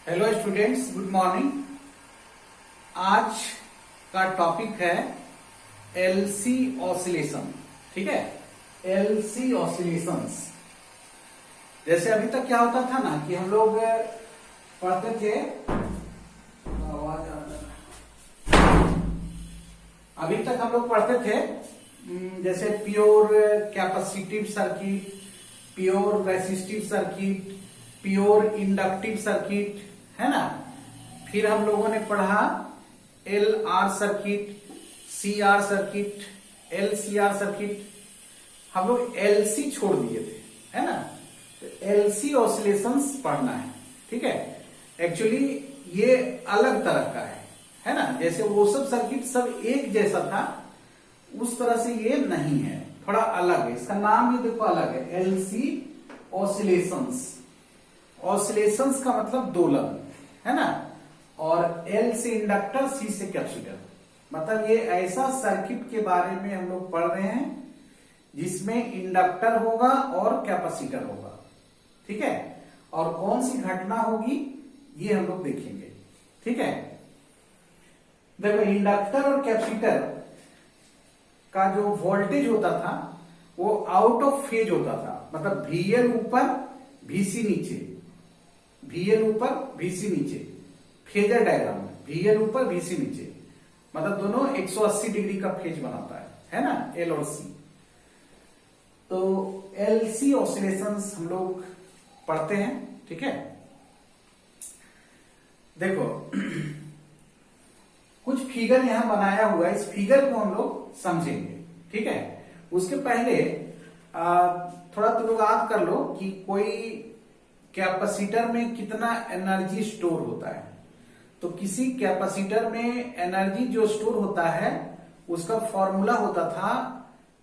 Hello students, good morning. आज का topic है एलसी ऑसिलेशन। ठीक है, एलसी ऑसिलेशंस। जैसे अभी तक क्या होता था ना कि हम लोग पढ़ते थे, आवाज आ रहा है। अभी तक हम लोग पढ़ते थे जैसे pure capacitive circuit, pure resistive circuit, pure inductive circuit, है ना। फिर हम लोगों ने पढ़ा L R circuit, C R circuit, L C R circuit. हम लोग एलसी छोड़ दिए थे, है ना। तो एलसी ऑसिलेशंस पढ़ना है। ठीक है, एक्चुअली ये अलग तरह का है ना। जैसे वो सब सर्किट सब एक जैसा था, उस तरह से ये नहीं है, थोड़ा अलग है। इसका नाम ये देखो अलग है, एलसी ऑसिलेशंस। ऑसिलेशंस का मतलब दोलन, है ना। और एल से इंडक्टर, सी से कैपेसिटर। मतलब ये ऐसा सर्किट के बारे में हम लोग पढ़ रहे हैं जिसमें इंडक्टर होगा और कैपेसिटर होगा। ठीक है, और कौन सी घटना होगी ये हम लोग देखेंगे। ठीक है, देखो इंडक्टर और कैपेसिटर का जो वोल्टेज होता था वो आउट ऑफ फेज होता था। मतलब VL ऊपर VC नीचे, VL ऊपर VC नीचे, फेजर डायग्राम में VL ऊपर VC नीचे, मतलब दोनों 180 डिग्री का फेज बनाता है ना, L और C। तो LC ऑसिलेशंस हम लोग पढ़ते हैं। ठीक है, देखो कुछ फिगर यहां बनाया हुआ है, इस फिगर को हम लोग समझेंगे। ठीक है, उसके पहले थोड़ा तुम लोग याद कर लो कि कोई कैपेसिटर में कितना एनर्जी स्टोर होता है। तो किसी कैपेसिटर में एनर्जी जो स्टोर होता है उसका फॉर्मूला होता था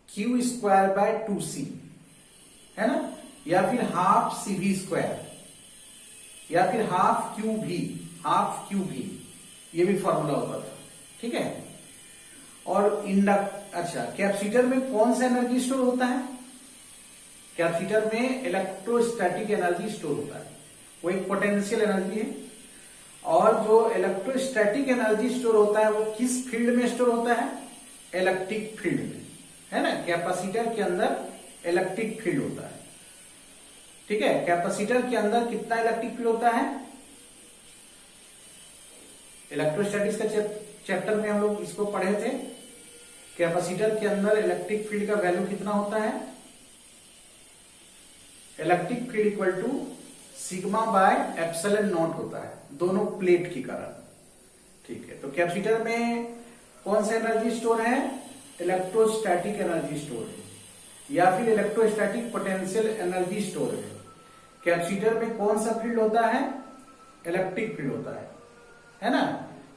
Q²/2C, है ना, या फिर हाफ CV², या फिर हाफ QV, ये भी फॉर्मूला होता था। ठीक है, और कैपेसिटर में कौन सा एनर्जी स्टोर होता है? कैपेसिटर में इलेक्ट्रोस्टैटिक एनर्जी स्टोर होता है, वो एक पोटेंशियल एनर्जी है। और जो इलेक्ट्रोस्टैटिक एनर्जी स्टोर होता है वो किस फील्ड में स्टोर होता है? इलेक्ट्रिक फील्ड में, है ना। कैपेसिटर के अंदर इलेक्ट्रिक फील्ड होता है। ठीक है, कैपेसिटर के अंदर कितना इलेक्ट्रिक फील्ड होता है? इलेक्ट्रोस्टैटिक्स का चैप्टर में हम लोग इसको पढ़े थे। कैपेसिटर के अंदर इलेक्ट्रिक फील्ड का वैल्यू कितना होता है? इलेक्ट्रिक फील्ड इक्वल टू σ/ε0 होता है, दोनों प्लेट के कारण। ठीक है, तो कैपेसिटर में कौन सा एनर्जी स्टोर है? इलेक्ट्रोस्टैटिक एनर्जी स्टोर है, या फिर इलेक्ट्रोस्टैटिक पोटेंशियल एनर्जी स्टोर है। कैपेसिटर में कौन सा फील्ड होता है? इलेक्ट्रिक फील्ड होता है ना।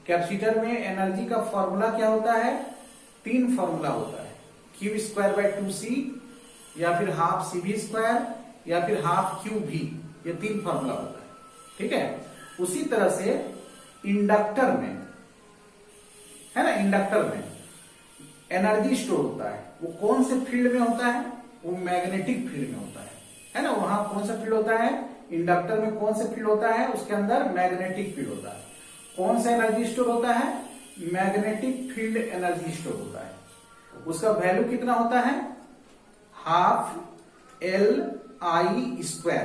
कैपेसिटर में एनर्जी का फॉर्मूला क्या होता है? 3 फॉर्मूला होता है, Q²/2C, या फिर हाफ CV², या फिर हाफ QV, ये 3 फॉर्मूला होता है। ठीक है, उसी तरह से इंडक्टर में, है ना, इंडक्टर में एनर्जी स्टोर होता है। वो कौन से फील्ड में होता है? वो मैग्नेटिक फील्ड में होता है ना। वहां कौन सा फील्ड होता है? इंडक्टर में कौन सा फील्ड होता है? उसके अंदर मैग्नेटिक फील्ड होता है। कौन सा एनर्जी स्टोर होता है? मैग्नेटिक फील्ड एनर्जी स्टोर होता है। उसका वैल्यू कितना होता है? हाफ LI²,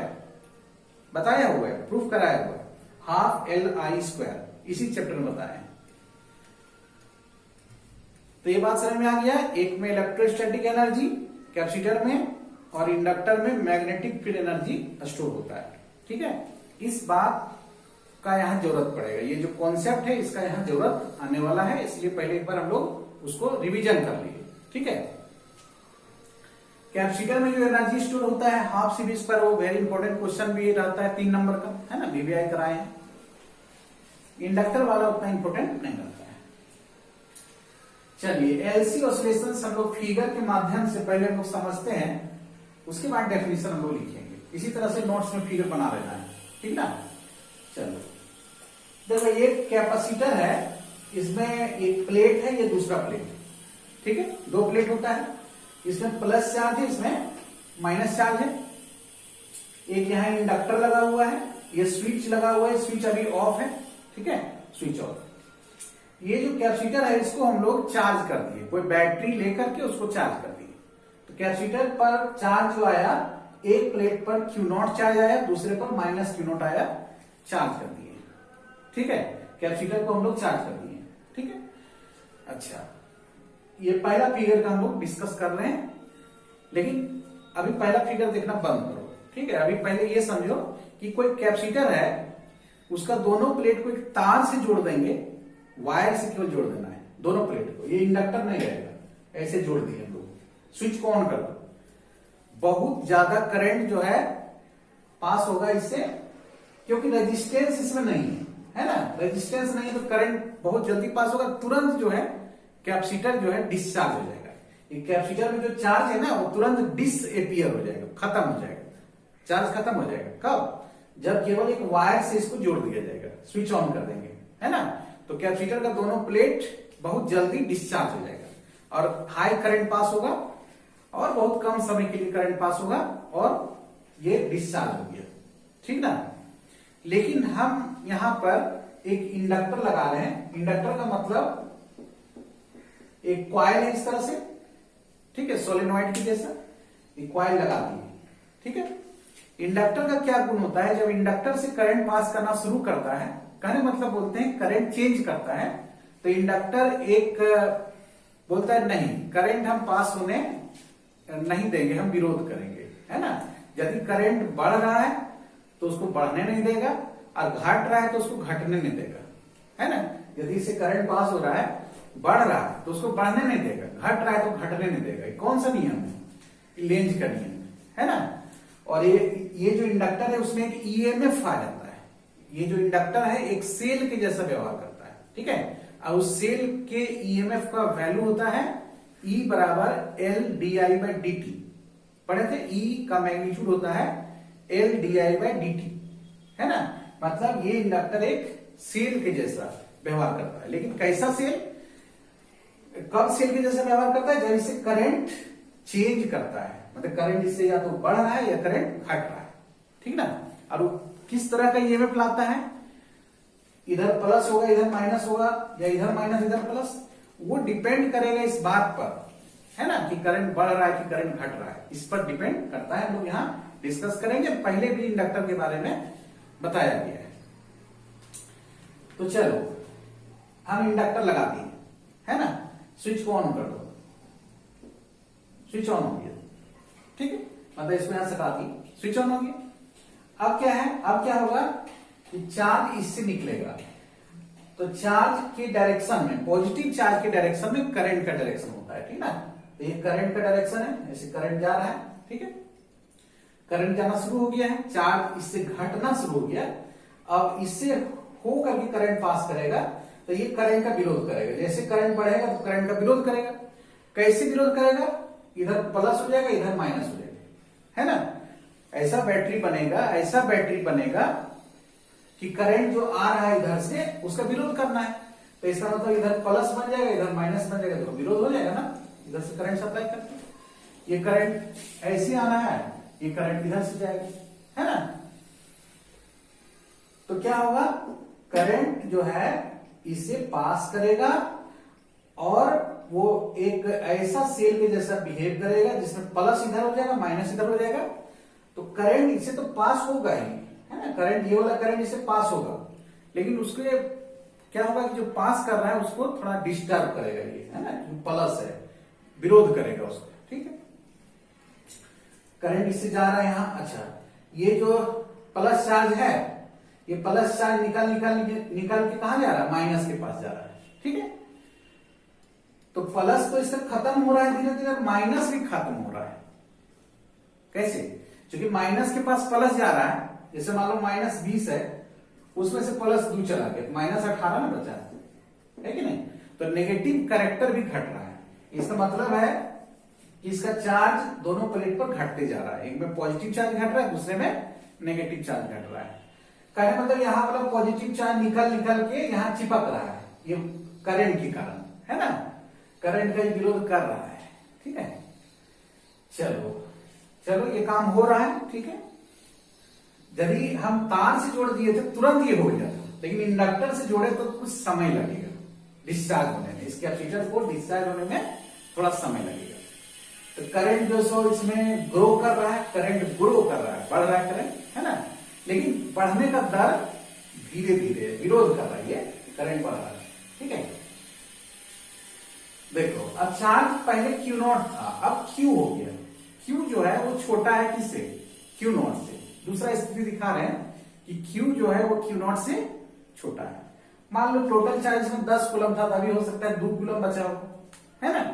बताया हुआ है, प्रूफ कराया हुआ है, हाफ LI², इसी चैप्टर में बताया है। तो ये बात समझ में आ गया। एक में इलेक्ट्रोस्टैटिक एनर्जी कैपेसिटर में, और इंडक्टर में मैग्नेटिक फील्ड एनर्जी स्टोर होता है। ठीक है, इस बात का यहां जरूरत पड़ेगा, ये जो कॉन्सेप्ट है इसका यहां जरूरत आने वाला है, इसलिए पहले एक बार हम लोग उसको रिवीजन कर लिए। ठीक है, कैपेसिटर में जो एनर्जी स्टोर होता है हाफ CV², वो वेरी इंपॉर्टेंट क्वेश्चन भी रहता है 3 नंबर का, है ना, VVI कराए हैं। इंडक्टर वाला उतना इंपॉर्टेंट नहीं रहता है। चलिए, एलसी ऑसिलेशंस हम लोग फिगर के माध्यम से पहले हम लोग समझते हैं, उसके बाद डेफिनेशन हम लोग लिखेंगे। इसी तरह से नोट्स में फिगर बना लेना है, ठीक ना। चलो देखो, ये कैपेसिटर है, इसमें एक प्लेट है, ये दूसरा प्लेट है। ठीक है, 2 प्लेट होता है, इसमें प्लस चार्ज है, इसमें माइनस चार्ज है। एक यहां इंडक्टर लगा हुआ है, ये स्विच लगा हुआ है, स्विच अभी ऑफ है, ठीक है, स्विच ऑफ। ये जो कैपेसिटर है इसको हम लोग चार्ज कर दिए, कोई बैटरी लेकर के उसको चार्ज कर दिए। तो कैपेसिटर पर चार्ज जो आया, एक प्लेट पर Q0 चार्ज आया, दूसरे पर माइनस Q0 आया, चार्ज कर दिए, ठीक है। कैपेसिटर को हम लोग चार्ज कर दिए, ठीक है। अच्छा, ये पहला फिगर का हम लोग डिस्कस कर रहे हैं, लेकिन अभी पहला फिगर देखना बंद करो, ठीक है। अभी पहले ये समझो कि कोई कैपेसिटर है, उसका दोनों प्लेट को एक तार से जोड़ देंगे, वायर से केवल जोड़ देना है दोनों प्लेट को, ये इंडक्टर नहीं रहेगा, ऐसे जोड़ दिए हम लोग। स्विच को ऑन कर दो, बहुत ज्यादा करंट जो है पास होगा इससे, क्योंकि रेजिस्टेंस इसमें नहीं है ना, रेजिस्टेंस नहीं है तो करंट बहुत जल्दी पास होगा, तुरंत जो है कैपेसिटर जो है डिस्चार्ज हो जाएगा। ये कैपेसिटर में जो चार्ज है ना वो तुरंत डिसएपियर हो जाएगा, खत्म हो जाएगा, चार्ज खत्म हो जाएगा। कब? जब केवल एक वायर से इसको जोड़ दिया जाएगा, स्विच ऑन कर देंगे, है ना। तो कैपेसिटर का दोनों प्लेट बहुत जल्दी डिस्चार्ज हो जाएगा और हाई करंट पास होगा और बहुत कम समय के लिए करंट पास होगा और ये डिस्चार्ज हो गया, ठीक ना। लेकिन हम यहां पर एक इंडक्टर लगा रहे हैं। इंडक्टर का मतलब एक कॉइल है इस तरह से, ठीक है, सोलेनॉइड की जैसा एक कॉइल लगा दिए, ठीक है। इंडक्टर का क्या गुण होता है, जब इंडक्टर से करंट पास करना शुरू करता है, कहने मतलब बोलते हैं करंट चेंज करता है, तो इंडक्टर एक बोलता है नहीं, करंट हम पास होने नहीं देंगे, हम विरोध करेंगे, है ना। यदि करंट बढ़ रहा है तो उसको बढ़ने नहीं देगा और घट रहा है तो उसको घटने नहीं देगा, है ना। यदि इससे करंट पास हो रहा है, बढ़ रहा है तो उसको बढ़ने नहीं देगा, घट रहा है तो घटने नहीं देगा। कौन सा नियम है? लेंज का नियम है ना। और ये जो इंडक्टर है उसमें एक ईएमएफ आ जाता है। ये जो इंडक्टर है एक सेल के जैसा व्यवहार करता है, ठीक है। और उस सेल के ईएमएफ का वैल्यू होता है E बराबर L D I by D T. पढ़े थे, E का मैग्नीट्यूड होता है L D I by D T, है ना। मतलब ये इंडक्टर एक सेल के जैसा व्यवहार करता है। लेकिन कैसा सेल? कब सेल के जैसा व्यवहार करता है? जब इसे करंट चेंज करता है, मतलब करंट इससे या तो बढ़ रहा है या करंट घट रहा है, ठीक ना। और वो किस तरह का ईएमएफ लाता है? इधर प्लस होगा इधर माइनस होगा, या इधर माइनस इधर प्लस, वो डिपेंड करेगा इस बात पर, है ना, कि करंट बढ़ रहा है कि करंट घट रहा है, इस पर डिपेंड करता है। हम लोग यहाँ डिस्कस करेंगे, पहले भी इंडक्टर के बारे में बताया गया है। तो चलो हम इंडक्टर लगा दिए, है ना। स्विच को ऑन कर दो, स्विच ऑन हो गया, ठीक है, मतलब इसको यहां से हटा दी, स्विच ऑन हो गया। अब क्या है, अब क्या होगा कि चार्ज इससे निकलेगा, तो चार्ज के डायरेक्शन में, पॉजिटिव चार्ज के डायरेक्शन में करंट का डायरेक्शन होता है, ठीक ना। तो ये करंट का डायरेक्शन है, ऐसे करंट जा रहा है, ठीक है, करंट जाना शुरू हो गया है, चार्ज इससे घटना शुरू हो गया। अब इससे होकर के करंट पास करेगा, तो ये करंट का विरोध करेगा। जैसे करंट बढ़ेगा तो करंट का विरोध करेगा। कैसे विरोध करेगा? इधर प्लस हो जाएगा, इधर माइनस हो जाएगा, है ना। ऐसा बैटरी बनेगा, ऐसा बैटरी बनेगा कि करंट जो आ रहा है इधर से उसका विरोध करना है। तो इसका मतलब इधर प्लस बन जाएगा, इधर माइनस बन जाएगा, तो विरोध हो जाएगा ना। इधर से करंट सप्लाई करते, ये करंट ऐसे आना है, ये करंट इधर से जाएगा, है ना। तो क्या होगा, करंट जो है इसे पास करेगा और वो एक ऐसा सेल के जैसा बिहेव करेगा जिसमें प्लस इधर हो जाएगा, माइनस इधर हो जाएगा। तो करंट इसे तो पास होगा ही, है ना, करंट, ये वाला करंट इसे पास होगा, लेकिन उसके क्या होगा कि जो पास कर रहा है उसको थोड़ा डिस्टर्ब करेगा, ये है ना, जो प्लस है विरोध करेगा उसको, ठीक है। करंट इससे जा रहा है यहां, अच्छा, ये जो प्लस चार्ज है, ये प्लस चार्ज निकाल के कहां जा रहा है? माइनस के पास जा रहा है, ठीक है। तो प्लस तो इससे खत्म हो रहा है धीरे धीरे, माइनस भी खत्म हो रहा है। कैसे? क्योंकि माइनस के पास प्लस जा रहा है, जैसे मान लो -20 है, उसमें से +2 चला गया, -18 ना बचा है कि नहीं। तो नेगेटिव कैरेक्टर भी घट रहा है। इसका मतलब है कि इसका चार्ज दोनों प्लेट पर घटते जा रहा है, एक में पॉजिटिव चार्ज घट रहा है, दूसरे में नेगेटिव चार्ज घट रहा है। कहने मतलब यहां वाला पॉजिटिव चार्ज निकल के यहां चिपक रहा है, ये करंट के कारण, है ना, करंट का विरोध कर रहा है, ठीक है। चलो ये काम हो रहा है, ठीक है। यदि हम तार से जोड़ दिए थे तुरंत ये हो जाता, लेकिन इंडक्टर से जोड़े तो कुछ समय लगेगा डिस्चार्ज होने में, इस कैपेसिटर को डिस्चार्ज होने में थोड़ा समय लगेगा। तो करंट जो सो इसमें ग्रो कर रहा है, करंट ग्रो कर रहा है, बढ़ रहा है करंट, है ना, लेकिन बढ़ने का दर धीरे धीरे विरोध कर रही है, करंट बढ़ रहा है। ठीक है, देखो अब चार्ज पहले Q नॉट था, अब Q हो गया। Q जो है वो छोटा है किससे? Q नॉट से। दूसरा स्थिति दिखा रहे हैं कि Q जो है वो Q नॉट से छोटा है। मान लो टोटल चार्ज में 10 कूलम था, तभी हो सकता है 2 कूलम बचा हो, है ना,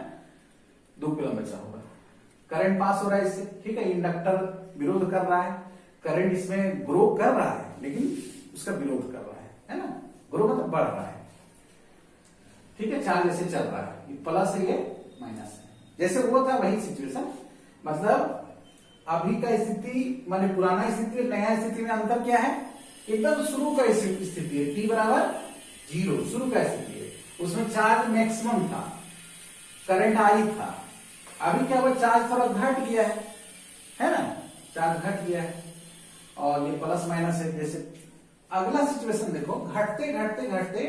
2 कूलम बचा होगा। करंट पास हो रहा है इससे, ठीक है, इंडक्टर विरोध कर रहा है, करंट इसमें ग्रो कर रहा है लेकिन उसका विरोध कर रहा है ना, ग्रो मतलब बढ़ रहा है। ठीक है, चार्ज ऐसे चल रहा है, ये प्लस है ये माइनस है, जैसे वो था वही सिचुएशन। मतलब अभी का स्थिति माने पुराना स्थिति नया स्थिति में अंतर क्या है? एकदम शुरू का स्थिति है, t बराबर 0 शुरू का स्थिति है, उसमें चार्ज मैक्सिमम था, करंट आई था। अभी क्या हुआ, चार्ज थोड़ा घट गया है ना, चार्ज घट गया है और ये प्लस माइनस है। जैसे अगला सिचुएशन देखो, घटते घटते घटते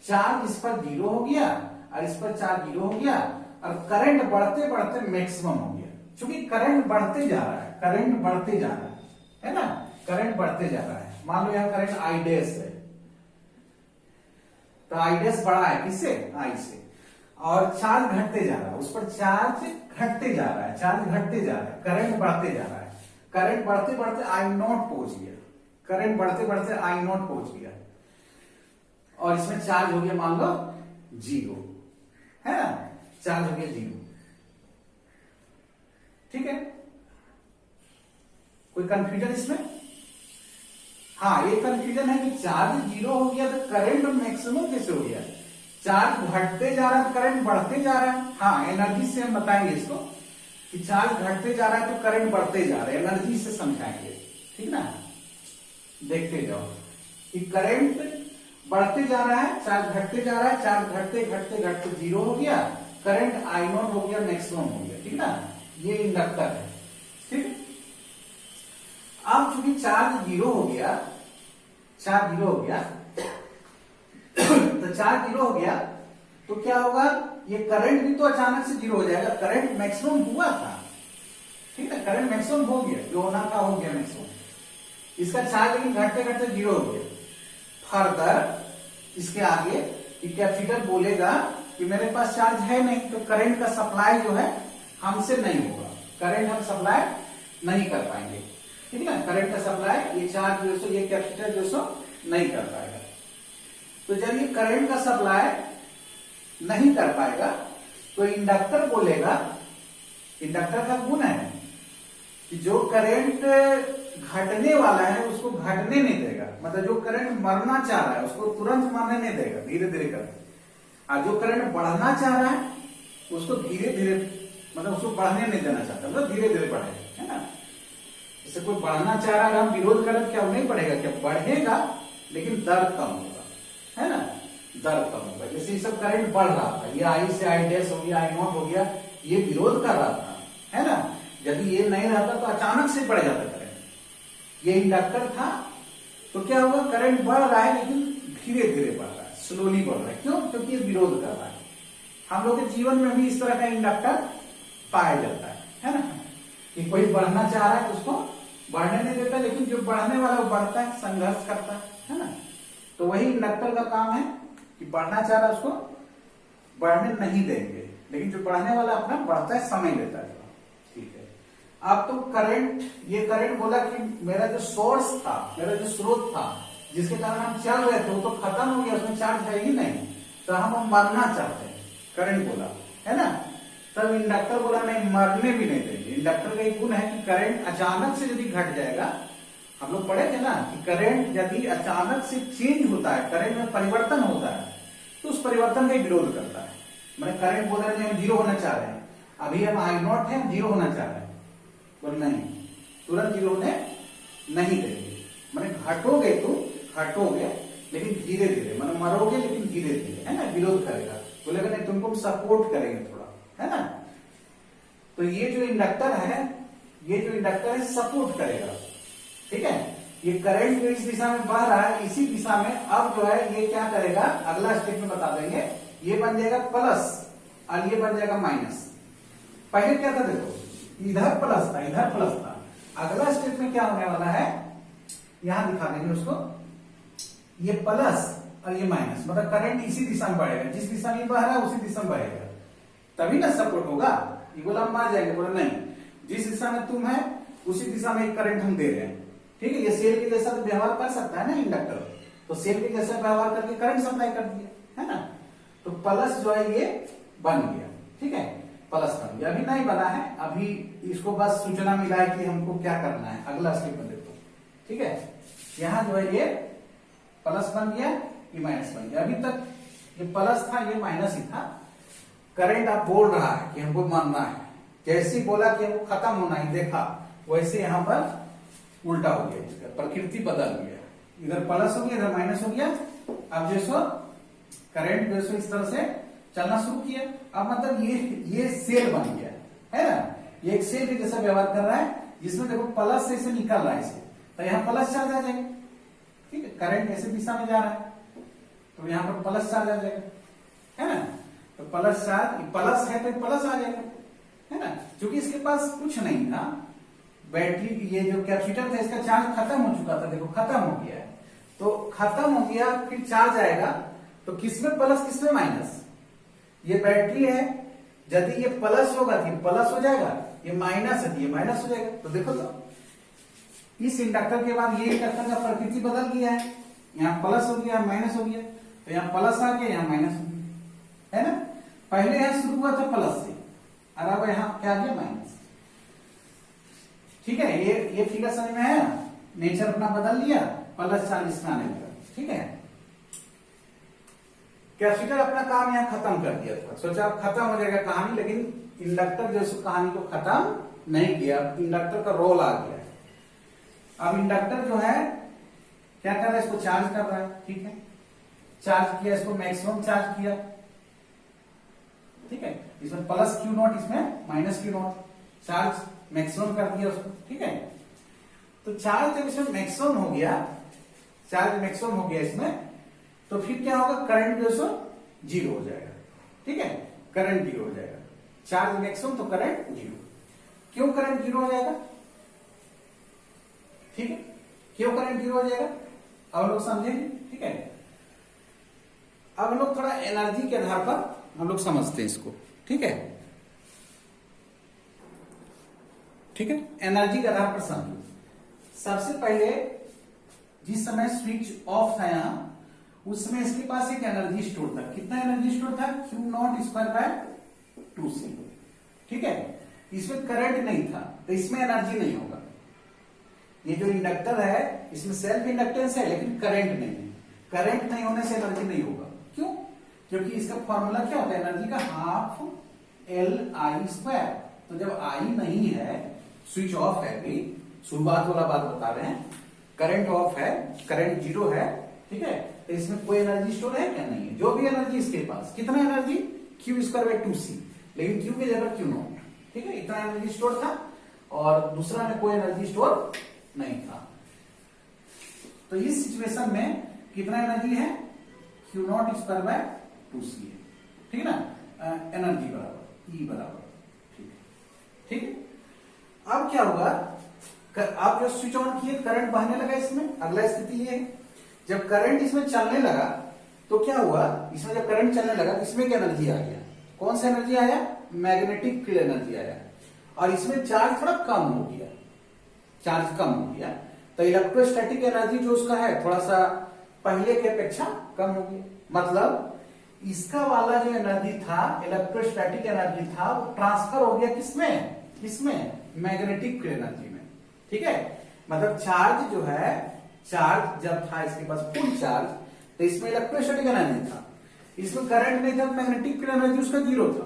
चार्ज इस पर 0 हो गया और इस पर चार्ज 0 हो गया और करंट बढ़ते बढ़ते मैक्सिमम हो गया। क्योंकि करंट बढ़ते जा रहा है, करंट बढ़ते जा रहा है ना, करंट बढ़ते जा रहा है। मान लो यहां करंट I डैश है, तो I डैश बड़ा है किससे? I से, और चार्ज घटते जा रहा है, उस पर चार्ज घटते जा रहा है, चार्ज घटते जा रहा है, करंट बढ़ते जा रहा है, करंट बढ़ते बढ़ते I नॉट पहुंच गया, करंट बढ़ते बढ़ते I नॉट पहुंच गया और इसमें चार्ज हो गया मान लो 0, है ना, चार्ज हो गया 0। ठीक है, कोई कंफ्यूजन इसमें? हाँ, ये कंफ्यूजन है कि चार्ज 0 हो गया तो करंट मैक्सिमम कैसे हो गया? चार्ज घटते जा रहा है, करंट बढ़ते जा रहा है। हाँ, एनर्जी से हम बताएंगे इसको कि चार्ज घटते जा रहा है तो करंट बढ़ते जा रहा है, एनर्जी से समझाएंगे, ठीक ना। देखते जाओ कि करंट बढ़ते जा रहा है, चार्ज घटते जा रहा है, चार्ज घटते घटते घटते 0 हो गया, करंट I नॉट हो गया, मैक्सिमम हो गया, ठीक ना। ये इंडक्टर है, ठीक। अब चूंकि चार्ज 0 हो गया, चार्ज 0 हो गया तो चार्ज 0 हो गया तो क्या होगा, ये करंट भी तो अचानक से 0 हो जाएगा। करंट मैक्सिमम हुआ था, ठीक है, करंट मैक्सिमम हो गया, जो होना था हो गया मैक्सिमम। इसका चार्ज लेकिन घटते घटते 0 हो गया। फर्दर इसके आगे ये कैपेसिटर बोलेगा कि मेरे पास चार्ज है नहीं, तो करंट का सप्लाई जो है हमसे नहीं होगा, करंट हम सप्लाई नहीं कर पाएंगे, ठीक है ना। करंट का सप्लाई ये चार्ज जो सो ये कैपेसिटर जो सो नहीं कर पाएगा। तो जब ये करंट का सप्लाई नहीं कर पाएगा तो इंडक्टर बोलेगा, इंडक्टर का गुण है कि जो करंट घटने वाला है उसको घटने नहीं देगा, मतलब जो करंट मरना चाह रहा है उसको तुरंत मरने नहीं देगा, धीरे धीरे करके। और जो करंट बढ़ना चाह रहा है उसको धीरे धीरे, मतलब उसको बढ़ने नहीं देना चाहता, मतलब धीरे धीरे बढ़े, है ना। जैसे कोई बढ़ना चाह रहा है, हम विरोध करें क्या नहीं बढ़ेगा, क्या बढ़ेगा, लेकिन दर कम होगा, है ना, दर कम होगा। जैसे ये सब करंट बढ़ रहा था, ये I से I डैश हो गया, I नॉट हो गया, ये विरोध कर रहा था, है ना। यदि ये नहीं रहता तो अचानक से बढ़ जाता करंट। ये इंडक्टर था तो क्या होगा, करंट बढ़ रहा है लेकिन धीरे धीरे बढ़ रहा है, स्लोली बढ़ रहा है। क्यों? क्योंकि ये विरोध कर रहा है। हम लोग के जीवन में भी इस तरह का इंडक्टर पाया जाता है ना, कि कोई बढ़ना चाह रहा है तो उसको बढ़ने नहीं देता, लेकिन जो बढ़ने वाला वो बढ़ता है, संघर्ष करता है ना। तो वही इंडक्टर का काम है कि बढ़ना चाह रहा है उसको बढ़ने नहीं देंगे, लेकिन जो बढ़ने वाला अपना बढ़ता है, समय लेता है, ठीक है। अब तो करंट, ये करंट बोला कि मेरा जो सोर्स था, मेरा जो स्रोत था जिसके कारण हम चल रहे थे वो तो खत्म हो गया, उसमें चार्ज है ही नहीं, तो हम मरना चाहते हैं, करंट बोला, है ना। तब इंडक्टर बोला नहीं, मरने भी नहीं देंगे। इंडक्टर का एक गुण है कि करंट अचानक से यदि घट जाएगा, हम लोग पढ़े थे ना कि करंट यदि अचानक से चेंज होता है, करंट में परिवर्तन होता है, तो उस परिवर्तन का विरोध करता है। मैंने करंट बोला नहीं, हम 0 होना चाह रहे हैं, अभी हम I नॉट है, हम 0 होना चाह रहे हैं, बोल नहीं, तुरंत 0 होने नहीं देंगे। मैंने घटोगे तो घटोगे लेकिन धीरे धीरे, मतलब मरोगे लेकिन धीरे धीरे, है ना, विरोध करेगा, बोलेगा नहीं तुमको सपोर्ट करेंगे थोड़ा, है ना। तो ये जो इंडक्टर है, ये जो इंडक्टर है सपोर्ट करेगा, ठीक है, ये करंट जो इस दिशा में बह रहा है, इसी दिशा में अब जो है ये क्या करेगा, अगला स्टेप में बता देंगे। ये बन जाएगा प्लस और ये बन जाएगा माइनस। पहले क्या था देखो, इधर प्लस था, इधर प्लस था। अगला स्टेप में क्या होने वाला है, यहां दिखा देंगे उसको, ये प्लस और ये माइनस, मतलब करंट इसी दिशा में बढ़ेगा, जिस दिशा में बह रहा है उसी दिशा में बढ़ेगा, तभी ना सपोर्ट होगा। ये बोला हम आ जाएंगे, बोला नहीं, जिस दिशा में तुम है उसी दिशा में एक करंट हम दे रहे हैं, ठीक है। ये सेल के जैसा तो व्यवहार कर सकता है ना इंडक्टर, तो सेल के जैसा व्यवहार करके करंट सप्लाई कर दिया, है ना। तो प्लस जो है ये बन गया, ठीक है, प्लस बन गया। अभी नहीं बना है, अभी इसको बस सूचना मिला है कि हमको क्या करना है। अगला स्टेप में देखो, ठीक है, यहां जो है ये प्लस बन गया, ये माइनस बन गया। अभी तक ये प्लस था, ये माइनस ही था। करंट आप बोल रहा है कि हमको मानना है, जैसे ही बोला कि हमको खत्म होना ही देखा, वैसे यहां पर उल्टा हो गया, इसका प्रकृति बदल गया, इधर प्लस हो गया, इधर माइनस हो गया। अब जैसो करंट जैसो इस तरह से चलना शुरू किया, अब मतलब ये सेल बन गया, है ना। ये एक सेल के जैसा व्यवहार कर रहा है, जिसमें देखो प्लस से इसे निकल रहा है इसे, तो यहाँ प्लस चार्ज आ जाएगा, ठीक है। करंट ऐसे दिशा में जा रहा है तो यहाँ पर प्लस चार्ज आ जाएगा, है ना। तो प्लस चार्ज, प्लस है तो प्लस आ जाएगा, है ना। क्योंकि इसके पास कुछ नहीं था, बैटरी, ये जो कैपेसिटर था इसका चार्ज खत्म हो चुका था, देखो खत्म हो गया है। तो खत्म हो गया, फिर चार्ज आएगा, तो किसमें प्लस किसमें माइनस। ये बैटरी है, यदि ये प्लस होगा तो प्लस हो जाएगा, ये माइनस है तो ये माइनस हो जाएगा। तो देखो तो इस इंडक्टर के बाद ये इंडक्टर का प्रकृति बदल गया है, यहाँ प्लस हो गया, माइनस हो गया, तो यहाँ प्लस आ गया, यहाँ माइनस हो गया, है ना। पहले यहां शुरू हुआ था प्लस से, और अब यहां क्या आ गया, माइनस, ठीक है। ये फिगर समझ में है, नेचर अपना बदल लिया, प्लस चार्ज इसमें आने लगा, ठीक है। कैपेसिटर अपना काम यहां खत्म कर दिया था, सोचा अब खत्म हो जाएगा कहानी, लेकिन इंडक्टर जो इस कहानी को खत्म नहीं किया, इंडक्टर का रोल आ गया। अब इंडक्टर जो है क्या कर रहा है, इसको चार्ज कर रहा है, ठीक है। चार्ज किया, इसको मैक्सिमम चार्ज किया, ठीक है। इसमें प्लस क्यू नॉट, इसमें minus Q not, charge maximum कर दिया उसको, ठीक है। तो चार्ज जब इसमें मैक्सिमम हो गया, चार्ज मैक्सिमम हो गया इसमें, तो फिर क्या होगा, करंट जो है जीरो हो जाएगा, ठीक है। करंट जीरो हो जाएगा, चार्ज मैक्सिमम तो करंट जीरो। क्यों करंट जीरो हो जाएगा, ठीक है, क्यों करंट जीरो हो जाएगा, अब लोग समझेंगे, ठीक है। अब लोग थोड़ा एनर्जी के आधार पर हम लोग समझते हैं इसको, ठीक है, ठीक है। एनर्जी के आधार पर समझो। सबसे पहले जिस समय स्विच ऑफ था यहां, उस समय इसके पास एक एनर्जी स्टोर था। कितना एनर्जी स्टोर था, Q not square by 2c, ठीक है। इसमें करंट नहीं था तो इसमें एनर्जी नहीं होगा। ये जो इंडक्टर है इसमें सेल्फ इंडक्टेंस है, लेकिन करंट नहीं है। करंट नहीं होने से एनर्जी नहीं होगा, क्यों, क्योंकि इसका फॉर्मूला क्या होता है एनर्जी का, हाफ LI²। तो जब आई नहीं है, स्विच ऑफ है, भी शुरुआत वाला बात बता रहे हैं, करंट ऑफ है, करंट जीरो है, ठीक है। तो इसमें कोई एनर्जी स्टोर है क्या, नहीं है। जो भी एनर्जी इसके पास, कितना एनर्जी, Q²/2c, लेकिन Q की जगह Q नॉट, ठीक है, इतना एनर्जी स्टोर था, और दूसरा में कोई एनर्जी स्टोर नहीं था। तो इस सिचुएशन में कितना एनर्जी है, Q02/2c है, ठीक है ना। एनर्जी बराबर E बराबर, ठीक है, ठीक है। अब क्या होगा, आप जो स्विच ऑन किए, करंट बहने लगा इसमें। अगला स्थिति ये है, जब करंट इसमें चलने लगा तो क्या हुआ, इसमें जब करंट चलने लगा तो इसमें क्या एनर्जी आ गया, कौन सा एनर्जी आया, मैग्नेटिक फील्ड एनर्जी आया, और इसमें चार्ज थोड़ा कम हो गया, चार्ज कम हो गया, तो इलेक्ट्रोस्टैटिक एनर्जी जो उसका है थोड़ा सा पहले की अपेक्षा कम हो गया। मतलब इसका वाला जो एनर्जी था, इलेक्ट्रोस्टैटिक एनर्जी था, वो ट्रांसफर हो गया किसमें, किसमें, मैग्नेटिक फील्ड एनर्जी में, ठीक है। मतलब चार्ज जो है, चार्ज जब था इसके पास फुल चार्ज, तो इसमें इलेक्ट्रोस्टैटिक एनर्जी था, इसमें करंट नहीं था, मैग्नेटिक फील्ड एनर्जी उसका जीरो था।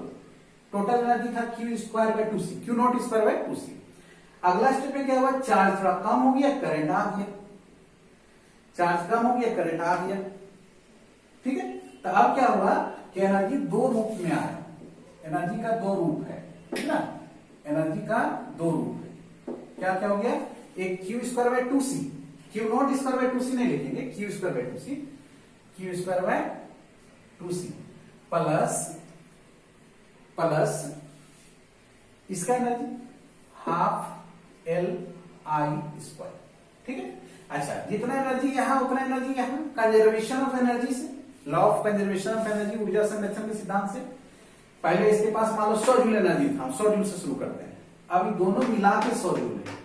टोटल एनर्जी था Q²/2c, Q02²/2c। अगला स्टेप में क्या हुआ, चार्ज थोड़ा कम हो गया, करंट आ गया, चार्ज कम हो गया, करंट आ गया, ठीक है। तो अब क्या हुआ कि एनर्जी दो रूप में आया, एनर्जी का दो रूप है, ठीक ना, एनर्जी का दो रूप है। क्या क्या हो गया, एक Q²/2c, Q not square by 2c नहीं लिखेंगे, q square by 2c, q square by 2c plus इसका energy half L I square. ठीक है, अच्छा जितना एनर्जी यहां उतना एनर्जी यहां, कंजर्वेशन ऑफ एनर्जी से, law of conservation of energy, ऊर्जा संरक्षण के सिद्धांत से। पहले इसके पास मान लो 100 जूल एनर्जी था, हम 100 जूल से शुरू करते हैं। अब ये दोनों मिला के 100 जूल है।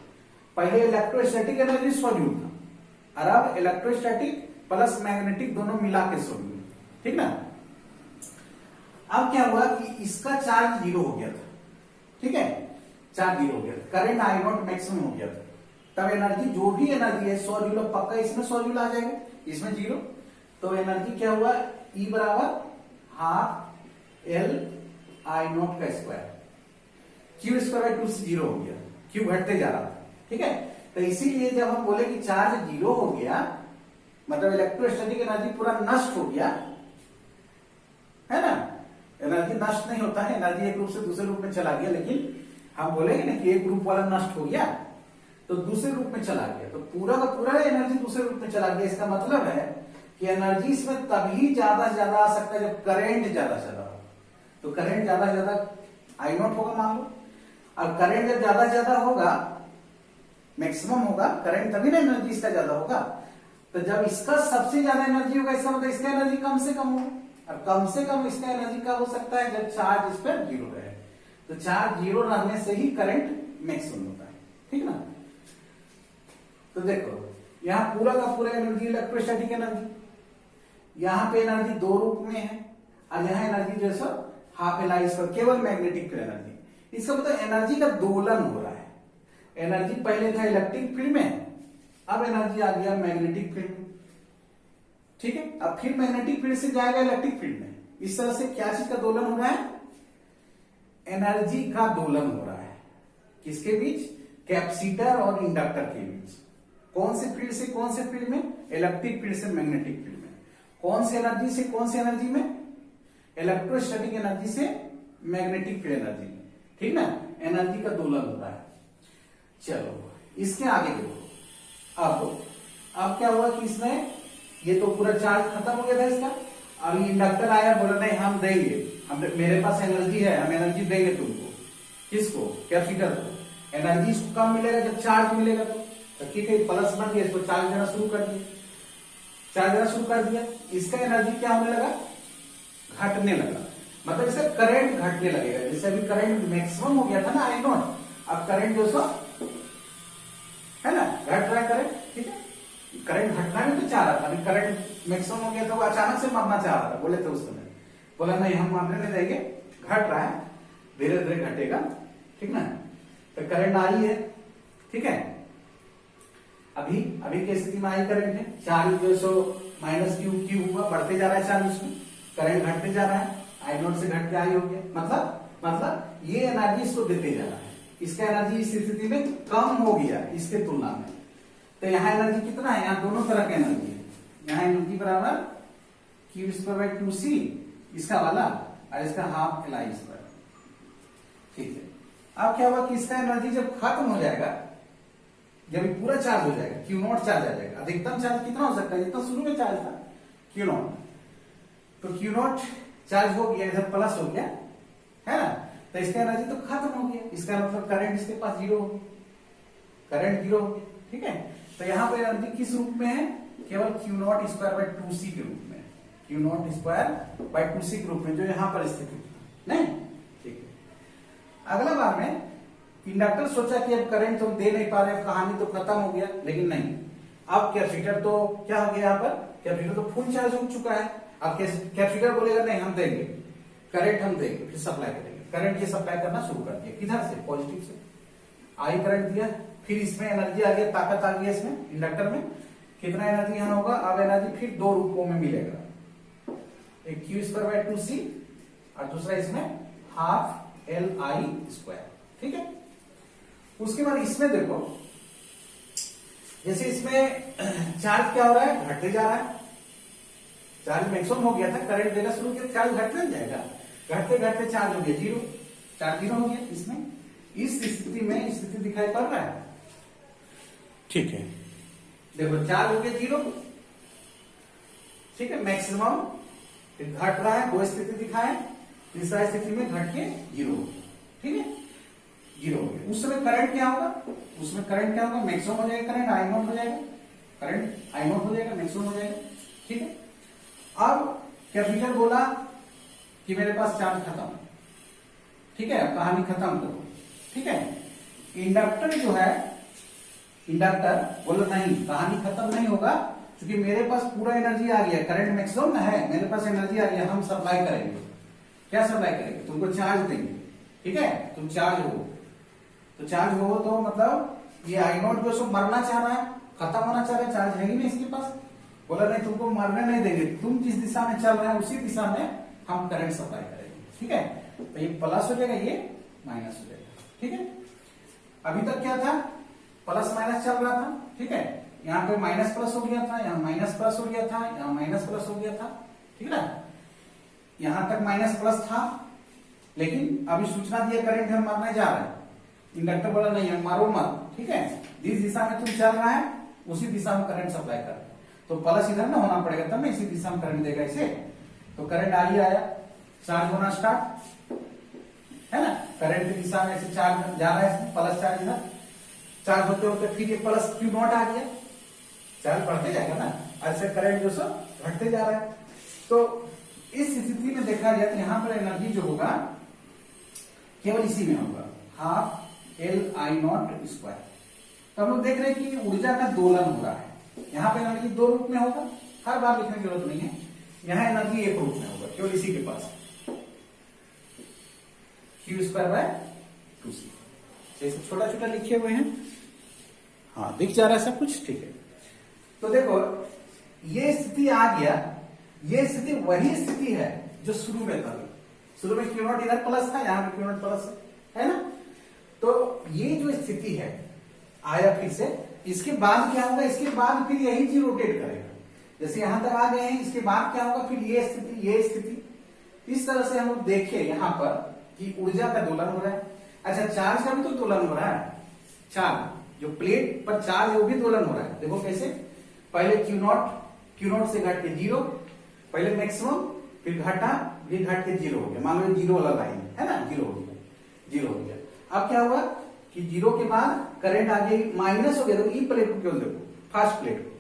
पहले इलेक्ट्रोस्टैटिक एनर्जी 100 जूल था, और अब इलेक्ट्रोस्टैटिक प्लस मैग्नेटिक दोनों मिला के 100 जूल। ठीक ना, अब क्या हुआ कि इसका चार्ज 0 हो गया था। ठीक है, चार्ज 0 हो गया था, करंट आई नॉट मैक्सिमम हो गया था। तब एनर्जी, जो भी एनर्जी है 100 जूल, पक्का इसमें 100 जूल आ जाएगा, इसमें 0। तो एनर्जी क्या हुआ, E बराबर हाफ एल आई नॉट का स्क्वायर, क्यू स्क्वायर बाय 2 से 0 हो गया, क्यू घटते जा रहा था। ठीक है, तो इसीलिए जब हम बोले कि चार्ज 0 हो गया, मतलब इलेक्ट्रोस्टैटिक एनर्जी पूरा नष्ट हो गया, है ना। एनर्जी नष्ट नहीं होता है, एनर्जी एक रूप से दूसरे रूप में चला गया, लेकिन हम बोलेंगे ना कि एक ग्रुप वाला नष्ट हो गया तो दूसरे रूप में चला गया, तो पूरा का पूरा एनर्जी दूसरे रूप में चला गया। इसका मतलब है कि एनर्जी इसमें तभी ज्यादा से ज्यादा आ सकता है जब करंट ज्यादा से ज्यादा हो। तो करंट ज्यादा से ज्यादा आई नॉट होगा मान लो, और करंट जब ज्यादा से ज्यादा होगा, मैक्सिमम होगा करंट, तभी ना एनर्जी इसका ज्यादा होगा। तो जब इसका सबसे ज्यादा एनर्जी होगा, इसका मतलब इसका एनर्जी कम से कम होगा, और कम से कम इसका एनर्जी कब हो सकता है, जब चार्ज इस पर 0 रहे। तो चार्ज 0 रहने से ही करंट मैक्सिमम होता है। ठीक ना, तो देखो यहां पूरा का पूरा एनर्जी इलेक्ट्रोस्टैटिक एनर्जी, यहां पे एनर्जी 2 रूप में है, और यहां एनर्जी जैसा हाफ एल आई स्क्वायर, केवल मैग्नेटिक एनर्जी। इसका मतलब एनर्जी का दोलन हो रहा है। एनर्जी पहले था इलेक्ट्रिक फील्ड में, अब एनर्जी आ गया मैग्नेटिक फील्ड में। ठीक है, अब फिर मैग्नेटिक फील्ड से जाएगा इलेक्ट्रिक फील्ड में। इस तरह से क्या चीज का दोलन हो रहा है, एनर्जी का दोलन हो रहा है। किसके बीच, कैपेसिटर और इंडक्टर के बीच। कौन से फील्ड से कौन से फील्ड में, इलेक्ट्रिक फील्ड से मैग्नेटिक फील्ड में। कौन सी एनर्जी से कौन सी एनर्जी में, इलेक्ट्रोस्टैटिक एनर्जी से मैग्नेटिक फील्ड एनर्जी में। ठीक ना, एनर्जी का दोलन हो रहा है। चलो इसके आगे देखो, अब क्या हुआ कि इसमें ये तो पूरा चार्ज खत्म हो गया था इसका। अब ये इंडक्टर आया, बोला नहीं हम देंगे, हम मेरे पास एनर्जी है, हम एनर्जी देंगे तुमको। किसको, कैपेसिटर को। एनर्जी इसको कम मिलेगा जब चार्ज मिलेगा, तो ठीक है प्लस बन गया, इसको चार्ज देना शुरू कर दिया, चार्ज देना शुरू कर दिया। इसका एनर्जी क्या होने लगा, घटने लगा, मतलब इसका करंट घटने लगेगा। जैसे अभी करंट मैक्सिमम हो गया था ना आई नॉट, अब करंट जो सो है ना घट रहा है करंट। ठीक है, करंट घटना भी तो चाह रहा था, अभी करंट मैक्सिमम हो गया था, वो अचानक से मरना चाह रहा था, बोले थे उस समय, बोला नहीं हम मरने नहीं देंगे, घट रहा है, धीरे धीरे घटेगा। ठीक ना, तो करंट आई है। ठीक है, अभी की स्थिति में आई करंट है, चार्ज जो सो माइनस क्यू हुआ, बढ़ते जा रहा है चार्ज, उसमें करंट घटते जा रहा है, आई नॉट से घट के आई हो गया। मतलब ये एनर्जी इसको देते जा रहा है, इसका एनर्जी इस स्थिति में कम हो गया इसके तुलना में। तो यहाँ एनर्जी कितना है, यहाँ दोनों तरह का एनर्जी है। यहाँ एनर्जी बराबर क्यू स्क्वायर बाय 2c इसका वाला, और इसका हाफ एल आई स्क्वायर। ठीक है, अब क्या हुआ कि इसका एनर्जी जब खत्म हो जाएगा, जब ये पूरा चार्ज हो जाएगा, क्यू नॉट चार्ज आ जाएगा। अधिकतम चार्ज कितना हो सकता है, जितना शुरू में चार्ज था क्यू नॉट, तो क्यू नॉट चार्ज हो गया, इधर प्लस हो गया, है ना। तो इसका एनर्जी तो खत्म हो गया, इसका मतलब करंट इसके पास 0 हो गया, करंट 0 हो गया। ठीक है, तो यहां पर एनर्जी किस रूप में है, केवल Q not square by 2c के रूप में, Q not square by 2c के रूप में, जो यहां पर स्थित है। नहीं, ठीक है। अगला बार में इंडक्टर सोचा कि अब करंट तो दे नहीं पा रहे, कहानी तो खत्म हो गया, लेकिन नहीं, अब कैपेसिटर तो क्या हो गया, यहाँ पर कैपेसिटर तो फुल चार्ज हो चुका है। अब कैपेसिटर बोलेगा नहीं हम देंगे करंट, हम देंगे, फिर सप्लाई करेंगे। करंट ये सप्लाई करना शुरू कर दिया, किधर से, पॉजिटिव से, आई करंट दिया, फिर इसमें एनर्जी आ गया, ताकत आ गई इसमें, इंडक्टर में। कितना एनर्जी यहां होगा, अब एनर्जी फिर 2 रूपों में मिलेगा, एक क्यू स्क्वायर बाय 2c और दूसरा इसमें हाफ एल आई स्क्वायर। ठीक है, उसके बाद इसमें देखो, जैसे इसमें चार्ज क्या हो रहा है, घटते जा रहा है, चार्ज मैक्सिमम हो गया था, करंट देना शुरू किया, चार्ज घटने जाएगा, घटते घटते चार्ज हो गया 0, चार्ज 0 हो गया। इसमें इस स्थिति में स्थिति दिखाई पड़ रहा है। ठीक है, देखो चार्ज हो गया 0, ठीक है, मैक्सिमम फिर घट रहा है, 2 स्थिति दिखाए, तीसरा स्थिति में घट के 0, ठीक है, 0 हो गया। उस समय करंट क्या होगा, उसमें करंट क्या होगा, मैक्सिमम हो जाएगा, करंट आई नॉट हो जाएगा, करंट आई नॉट हो जाएगा, मैक्सिमम हो जाएगा, ठीक है। अब कैपेसिटर बोला कि मेरे पास चार्ज खत्म, ठीक है, कहानी खत्म करो, ठीक है। इंडक्टर जो है, इंडक्टर बोला नहीं, कहानी खत्म नहीं होगा, क्योंकि मेरे पास पूरा एनर्जी आ गया, करंट मैक्सिमम है, मेरे पास एनर्जी आ गया, हम सप्लाई करेंगे। क्या सप्लाई करेंगे, तुमको चार्ज देंगे, ठीक है, तुम चार्ज हो, तो चार्ज हो तो मतलब ये आई नॉट जो सब मरना चाह रहा है, खत्म होना चाह रहा है, चार्ज है ही नहीं इसके पास, बोला नहीं तुमको मरने नहीं देंगे, तुम जिस दिशा में चल रहे हैं उसी दिशा में हम करंट सप्लाई करेंगे, ठीक है। तो ये प्लस हो जाएगा, ये माइनस हो जाएगा, ठीक है। अभी तक क्या था, प्लस माइनस चल रहा था, ठीक है, यहाँ पे माइनस प्लस हो गया था, यहाँ माइनस प्लस हो गया था, यहाँ माइनस प्लस हो गया था, ठीक है ना, यहां तक माइनस प्लस था, लेकिन अभी सूचना दिया करंट हम मारने जा रहे हैं, इंडक्टर बोला नहीं है मारो मत, ठीक है, जिस दिशा में तुम चल रहा है उसी दिशा में करंट सप्लाई कर, तो प्लस इधर ना होना पड़ेगा, तब ना इसी दिशा में करंट देगा इसे, तो करंट आ ही आया, चार्ज होना स्टार्ट, है ना, करंट की दिशा में ऐसे चार्ज जा रहा है, प्लस चार्ज इधर, चार्ज होते होते फिर ये प्लस क्यू नॉट आ गया, चार्ज बढ़ते जाएगा ना, ऐसे करंट जो सब घटते जा रहा है। तो इस स्थिति में देखा जाए तो यहां पर एनर्जी जो होगा केवल इसी में होगा, half L I not square. तो हम लोग देख रहे हैं कि ऊर्जा का दोलन हो रहा है, यहाँ पे एनर्जी 2 रूप में होगा, हर बार लिखने की जरूरत नहीं है, यहाँ एनर्जी 1 रूप में होगा, केवल इसी के पास, क्यू स्क्वायर बाय 2c, जैसे छोटा छोटा लिखे हुए हैं, हाँ दिख जा रहा है सब कुछ, ठीक है। तो देखो ये स्थिति आ गया, ये स्थिति वही स्थिति है जो शुरू में था, शुरू में क्यू नॉट इधर प्लस था, यहाँ पे क्यू नॉट प्लस है ना, तो ये जो स्थिति है आया फिर से, इसके बाद क्या होगा, इसके बाद फिर यही चीज रोटेट करेगा, जैसे यहां तक आ गए हैं, इसके बाद क्या होगा, फिर ये स्थिति, इस तरह से हम लोग देखे यहाँ पर कि ऊर्जा का दोलन हो रहा है। अच्छा चार्ज का भी तो दोलन हो रहा है, चार्ज जो प्लेट पर चार्ज है वो भी दोलन हो रहा है, देखो कैसे, पहले क्यू नॉट से घट के 0, पहले मैक्सिमम फिर घटा, फिर घट के 0 हो गया, मान लो 0 वाला लाइन है ना, 0 हो गया, अब क्या हुआ कि 0 के बाद करंट आगे माइनस हो गया, तो ई प्लेट को क्यों देखो, फर्स्ट प्लेट को,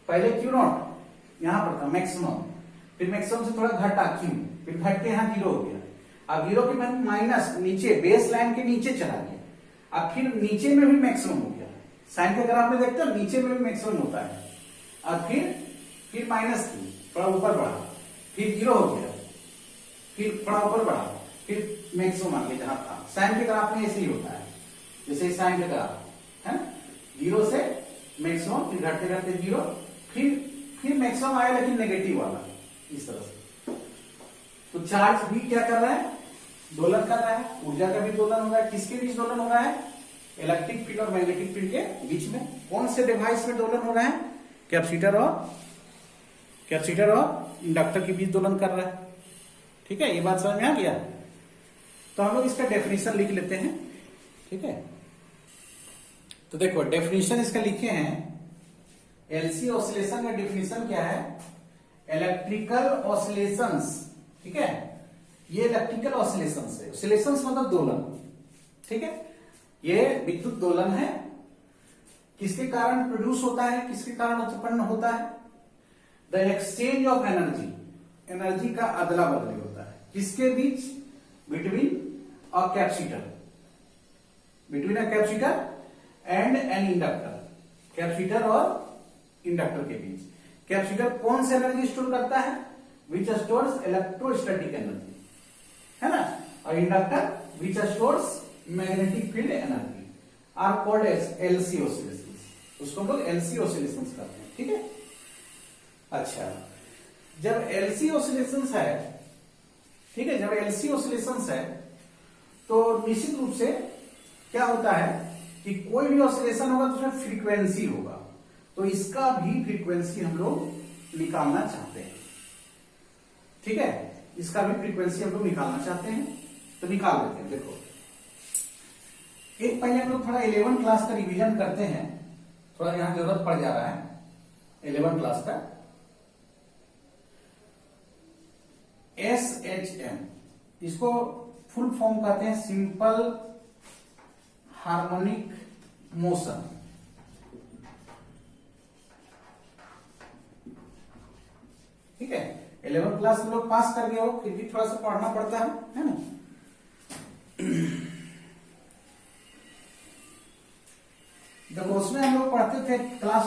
पहले क्यू नॉट यहां पर था मैक्सिमम, फिर मैक्सिमम से थोड़ा घटा क्यू, फिर घट के यहाँ 0 हो गया, अब 0 के बाद माइनस नीचे बेस लाइन के नीचे चला गया, अब फिर नीचे में भी मैक्सिमम हो गया, साइन के ग्राफ में देखते हो नीचे में भी मैक्सिमम होता है, अब फिर माइनस क्यू थोड़ा ऊपर बढ़ा, फिर 0 हो गया, फिर थोड़ा ऊपर बढ़ा, फिर मैक्सिमम आ गया जहां था, साइन के ग्राफ में ऐसे ही होता है, जैसे साइन के ग्राफ है ना, 0 से मैक्सिमम, फिर घटते घटते 0, फिर मैक्सिमम आया लेकिन नेगेटिव वाला, इस तरह से। तो चार्ज भी क्या कर रहा है, दोलन कर रहा है, ऊर्जा का भी दोलन हो रहा है, किसके बीच दोलन हो रहा है, इलेक्ट्रिक फील्ड और मैग्नेटिक फील्ड के बीच में। कौन से डिवाइस में दोलन हो रहा है, कैपेसिटर और इंडक्टर के बीच दोलन कर रहा है, ठीक है, ये बात समझ में आ गया। तो हम लोग इसका डेफिनेशन लिख लेते हैं, ठीक है। तो देखो डेफिनेशन इसका लिखे हैं, एलसी ऑसिलेशन का डेफिनेशन क्या है, इलेक्ट्रिकल ऑसिलेशंस, ठीक है, ये इलेक्ट्रिकल ऑसिलेशंस है, ऑसिलेशंस मतलब दोलन, ठीक है, ये विद्युत दोलन है, किसके कारण प्रोड्यूस होता है, किसके कारण उत्पन्न होता है, the exchange of energy, energy का अदला बदली होता है, किसके बीच, between a capacitor, between a capacitor and an inductor, capacitor और इंडक्टर के बीच। कैपेसिटर कौन सी एनर्जी स्टोर करता है, विच स्टोर्स इलेक्ट्रोस्टैटिक एनर्जी, है ना, और inductor which stores magnetic field energy, are called as LC oscillations, उसको लोग एलसी ऑसिलेशंस करते हैं, ठीक है। अच्छा जब एलसी ऑसिलेशंस है, ठीक है, जब एलसी ऑसिलेशंस है तो निश्चित रूप से क्या होता है कि कोई भी ऑसिलेशन होगा तो उसमें फ्रीक्वेंसी होगा, तो इसका भी फ्रीक्वेंसी हम लोग निकालना चाहते हैं, ठीक है, इसका भी फ्रीक्वेंसी हम लोग निकालना चाहते हैं, तो निकाल लेते हैं। देखो एक पहले हम लोग थोड़ा 11 क्लास का रिवीजन करते हैं, थोड़ा यहां जरूरत पड़ जा रहा है, 11 क्लास का। SHM, इसको फुल फॉर्म कहते हैं सिंपल हार्मोनिक मोशन। ठीक है, 11 क्लास में लोग पास कर गए हो, फिर भी थोड़ा सा पढ़ना पड़ता है ना। देखो उसमें हम लोग पढ़ते थे क्लास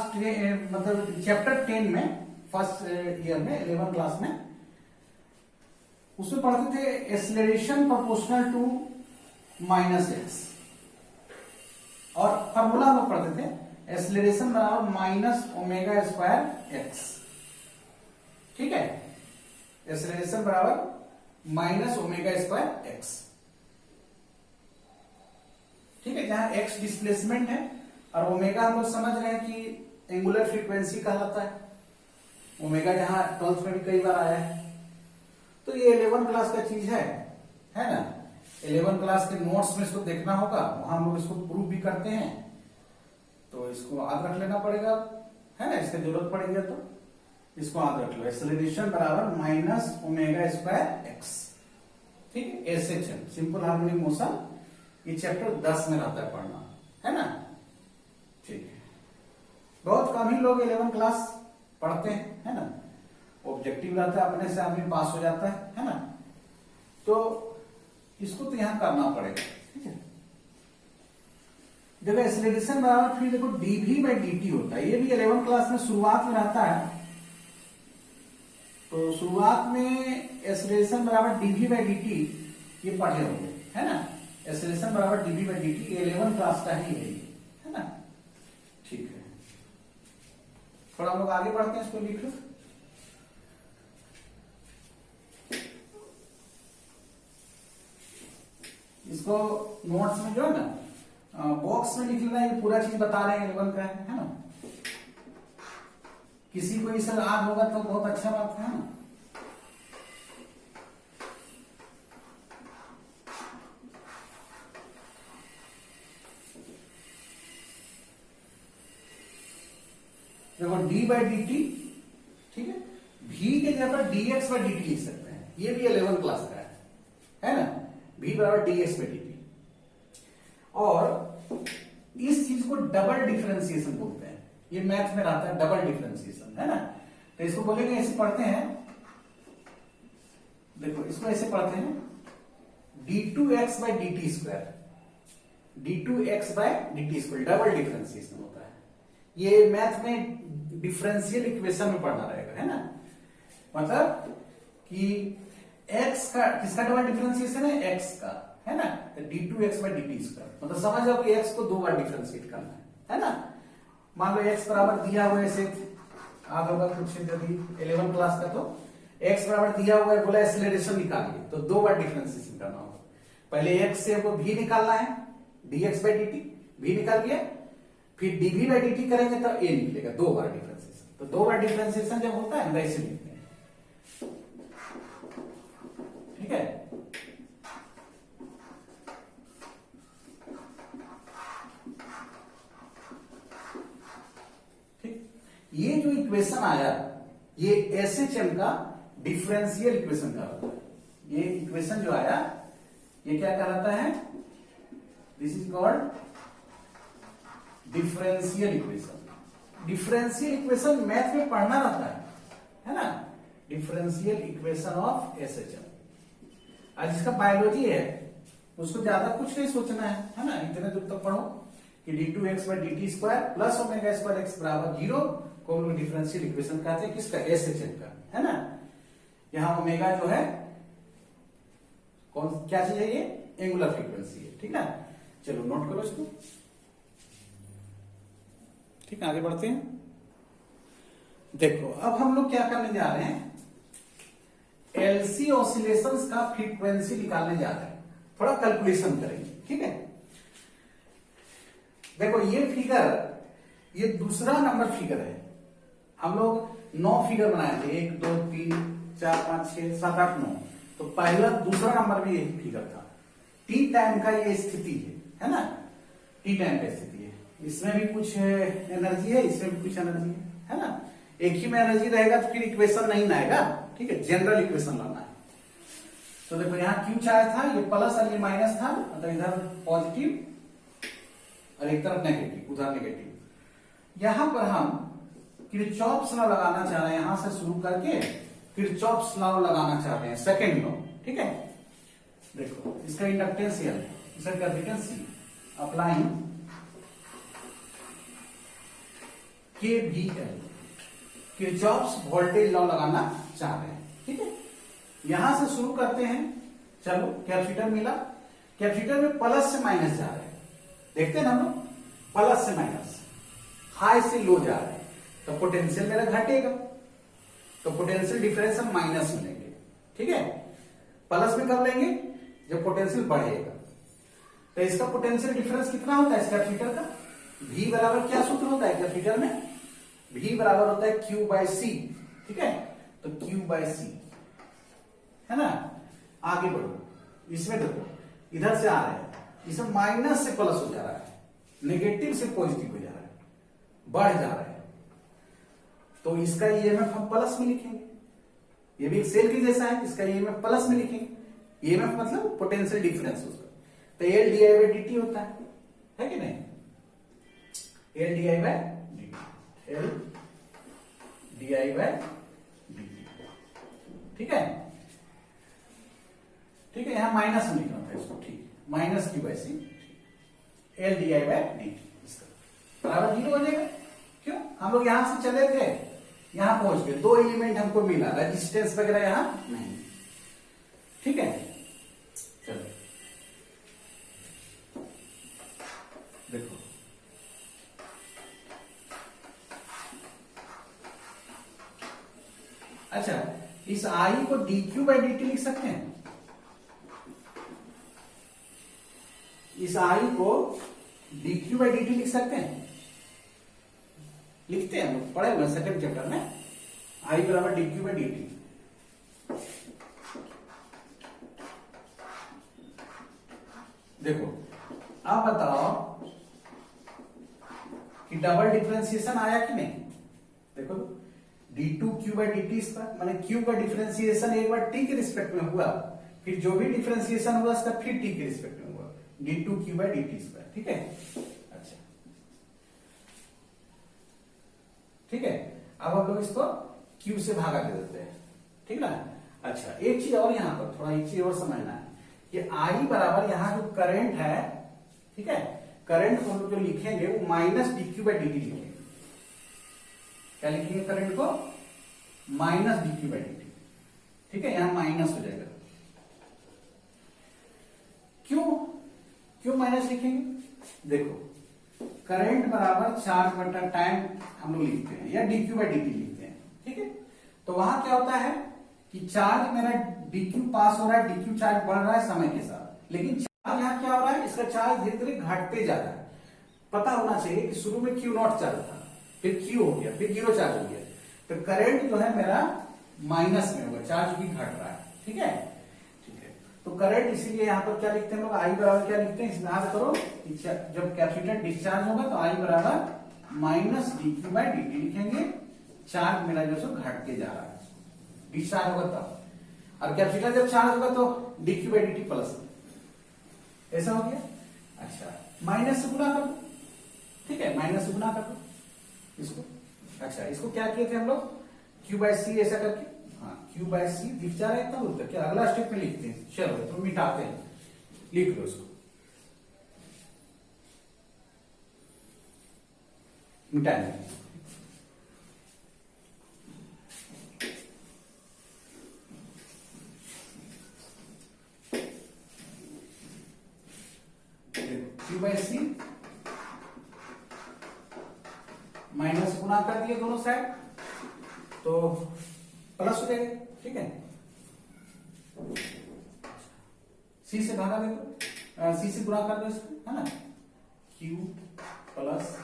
मतलब चैप्टर 10 में, फर्स्ट ईयर में 11 क्लास में, उसमें पढ़ते थे एक्सेलरेशन प्रोपोर्शनल टू -x, और फॉर्मूला हम लोग पढ़ते थे एक्सेलरेशन बराबर -ω²x। ठीक है, एक्सेलरेशन बराबर -ω²x। ठीक है, जहां x डिस्प्लेसमेंट है और ओमेगा हम लोग समझ रहे हैं कि एंगुलर फ्रीक्वेंसी कहलाता है। ओमेगा जहां 12th में भी कई बार आया है। तो ये 11 क्लास का चीज है ना। 11 क्लास के नोट्स में इसको देखना होगा, वहां हम लोग इसको प्रूव भी करते हैं, तो इसको याद रख लेना पड़ेगा, है ना। इसकी जरूरत पड़ेगी तो इसको याद रख लो, एक्सेलरेशन बराबर -ω²x। ठीक है, SHM सिंपल हार्मोनिक मोशन, ये चैप्टर 10 में रहता है पढ़ना, है ना। ठीक है, बहुत कम ही लोग 11 क्लास पढ़ते हैं, है ना। ऑब्जेक्टिव रहता है, अपने से आदमी पास हो जाता है ना। तो इसको तो यहां करना पड़ेगा। ठीक है, देखो एक्सेलरेशन बराबर फिर देखो dv/dt होता है, ये भी 11 क्लास में शुरुआत में रहता है। तो शुरुआत में एक्सेलरेशन बराबर dv/dt ये पढ़े होंगे, है ना। एक्सेलरेशन बराबर dv/dt 11 क्लास का ही है ना। ठीक है, थोड़ा हम लोग आगे बढ़ते हैं, इसको लिख लो। इसको नोट्स में जो है ना बॉक्स में लिख लेना, ये पूरा चीज बता रहे हैं 11 का है ना। किसी को इस याद होगा तो बहुत अच्छा बात है ना। देखो d/dt, ठीक है, v के जगह पर dx/dt लिख सकते हैं, ये भी 11 क्लास का है ना। v बराबर dx/dt, और इस चीज को डबल डिफरेंशिएशन बोलते हैं, ये मैथ में रहता है डबल डिफरेंशिएशन, है ना। तो इसको बोलेंगे, ऐसे पढ़ते हैं, देखो इसको ऐसे पढ़ते हैं d2x/dt², d2x/dt², डबल डिफरेंशिएशन होता है। ये मैथ में डिफरेंशियल इक्वेशन में पढ़ना रहेगा, है ना। मतलब कि x का किसका डबल डिफरेंशिएशन है, x का, है ना। तो d2x/dt², मतलब समझ लो कि x को 2 बार डिफरेंशिएट करना है ना। मान लो x बराबर दिया हुआ है, ऐसे याद होगा कुछ यदि 11 क्लास का, तो x बराबर दिया हुआ है, बोला एक्सेलरेशन निकालिए, तो 2 बार डिफरेंशिएशन करना होगा। पहले x से हमको v निकालना है, dx/dt, v निकाल लिया, फिर dv/dt करेंगे तो a निकलेगा, 2 बार डिफरेंशिएशन। तो 2 बार डिफरेंशिएशन जब होता है ना, ऐसे लिखते हैं। ठीक है, ठीक, ये जो इक्वेशन आया, ये SHM का डिफरेंशियल इक्वेशन कहलाता है। ये इक्वेशन जो आया, ये क्या कहलाता है, this is called differential equation. Differential equation math में पढ़ना रहता है ना। डिफरेंशियल इक्वेशन ऑफ SHM, आज इसका बायोलॉजी है, उसको ज्यादा कुछ नहीं सोचना है ना। इतने दूर तक पढ़ो कि d2x/dt² प्लस ω²x बराबर 0 को हम लोग डिफरेंशियल इक्वेशन कहते हैं, किसका, SHM का, है ना। यहां ओमेगा जो है कौन क्या चीज है, ये एंगुलर फ्रीक्वेंसी है। ठीक है, चलो नोट करो इसको। ठीक है, आगे बढ़ते हैं। देखो अब हम लोग क्या करने जा रहे हैं, LC ऑसिलेशंस का फ्रीक्वेंसी निकालने जा रहे हैं, थोड़ा कैलकुलेशन करेंगे। ठीक है, देखो ये फिगर, ये दूसरा नंबर फिगर है। हम लोग 9 फिगर बनाए थे, 1 2 3 4 5 6 7 8 9। तो पहला दूसरा नंबर भी यही फिगर था। टी टाइम का ये स्थिति है ना, टी टाइम का स्थिति है। इसमें भी कुछ एनर्जी है, इसमें भी कुछ एनर्जी है ना। एक ही में एनर्जी रहेगा तो फिर इक्वेशन नहीं ना आएगा, ठीक है, जनरल इक्वेशन लाना है। तो देखो यहाँ क्यू चार्ज था, ये प्लस और ये माइनस था, मतलब इधर पॉजिटिव और एक तरफ नेगेटिव, उधर नेगेटिव। यहां पर हम किरचॉफ्स लॉ लगाना चाह रहे हैं, यहां से शुरू करके किरचॉफ्स लॉ लगाना चाह रहे हैं, सेकेंड लॉ, ठीक है। देखो इसका इंडक्टेंस एल, इसका capacitance C, applying KVL, Kirchhoff's voltage law लगाना चाह रहे हैं, ठीक है। यहां से शुरू करते हैं, चलो कैपेसिटर मिला, कैपेसिटर में प्लस से माइनस जा रहे हैं, देखते हैं ना हम लोग, प्लस से माइनस, हाई से लो जा रहे हैं, तो पोटेंशियल मेरा घटेगा, तो पोटेंशियल डिफरेंस हम माइनस में लेंगे, ठीक है। प्लस में कब लेंगे, जब पोटेंशियल बढ़ेगा। तो इसका पोटेंशियल डिफरेंस कितना होता है इस कैपेसिटर का, V बराबर क्या सूत्र होता है कैपेसिटर में, V बराबर होता है Q बाय C, ठीक है। तो Q बाय C है ना। आगे बढ़ो, इसमें देखो इधर से आ रहा है, इसमें माइनस से प्लस हो जा रहा है, नेगेटिव से पॉजिटिव हो जा रहा है, बढ़ जा रहा है, तो इसका ईएमएफ हम प्लस में लिखेंगे, ये भी एक सेल के जैसा है, इसका ईएमएफ प्लस में लिखेंगे, ईएमएफ मतलब पोटेंशियल डिफरेंस उसका, तो L D I by D T होता है कि नहीं, L D I by D T, L D I by D T, ठीक है, ठीक है। यहां माइनस में लिखना था इसको, ठीक, minus Q by C, L D I by D T, इसका बराबर 0 हो जाएगा। क्यों, हम लोग यहां से चले थे, यहां पहुंच गए, 2 एलिमेंट हमको मिला, रेजिस्टेंस वगैरह यहां नहीं, ठीक है। चलो देखो, अच्छा इस आई को dq बाई dt लिख सकते हैं, इस आई को dq बाई dt लिख सकते हैं, लिखते हैं, हम लोग पढ़े हुए सेकंड चैप्टर में, आई बराबर dq बाई dt। देखो अब बताओ कि डबल डिफरेंशिएशन आया कि नहीं, देखो d2q बाई dt स्क्वायर, माने q का डिफरेंशिएशन एक बार t के रिस्पेक्ट में हुआ, फिर जो भी डिफरेंशिएशन हुआ उसका फिर t के रिस्पेक्ट में हुआ, d2q बाई dt स्क्वायर, ठीक है। अच्छा ठीक है, अब हम लोग इसको q से भागा दे देते हैं, ठीक ना। अच्छा एक चीज और यहां पर थोड़ा एक चीज और समझना है, ये I बराबर यहां जो करंट है, ठीक है, करंट को हम लोग जो लिखेंगे वो माइनस dq बाई dt लिखेंगे, क्या लिखेंगे, करंट को माइनस dq बाई dt, ठीक है, यहां माइनस हो जाएगा। क्यों क्यों माइनस लिखेंगे, देखो करंट बराबर चार्ज बटा टाइम हम लोग लिखते हैं, या dq बाई dt लिखते हैं, ठीक है। तो वहां क्या होता है कि चार्ज मेरा dq पास हो रहा है, dq चार्ज बढ़ रहा है समय के साथ, लेकिन चार्ज यहां क्या हो रहा है, इसका चार्ज धीरे धीरे घटते जा रहा है। पता होना चाहिए कि शुरू में q नॉट चार्ज था, फिर q हो गया, फिर 0 चार्ज हो गया, तो करंट जो है मेरा माइनस में होगा, चार्ज भी घट रहा है, ठीक है, ठीक है। तो करंट इसीलिए यहां पर क्या लिखते हैं लोग, आई बराबर क्या लिखते हैं, याद करो, जब कैपेसिटर डिस्चार्ज होगा तो आई बराबर माइनस dq बाई dt लिखेंगे, चार्ज मेरा जो सो घटते जा रहा है, डिस्चार्ज होगा तब, और कैपेसिटर जब चार्ज होगा तो dq बाई dt प्लस, ऐसा हो गया। अच्छा माइनस से गुणा कर दो, ठीक है, माइनस से गुणा कर दो इसको। अच्छा इसको क्या किए थे हम लोग, q बाई सी ऐसा करके, हाँ q बाई सी दिख जा रहा है तब उत्तर, क्या अगला स्टेप में लिखते हैं, चलो तो मिटाते हैं, लिख लो इसको, मिटाएंगे, q बाई सी माइनस गुणा कर दिए दोनों साइड तो प्लस हो जाएगा, ठीक है। सी से भागा दे दो, सी से गुणा कर दो इसको, है ना, q प्लस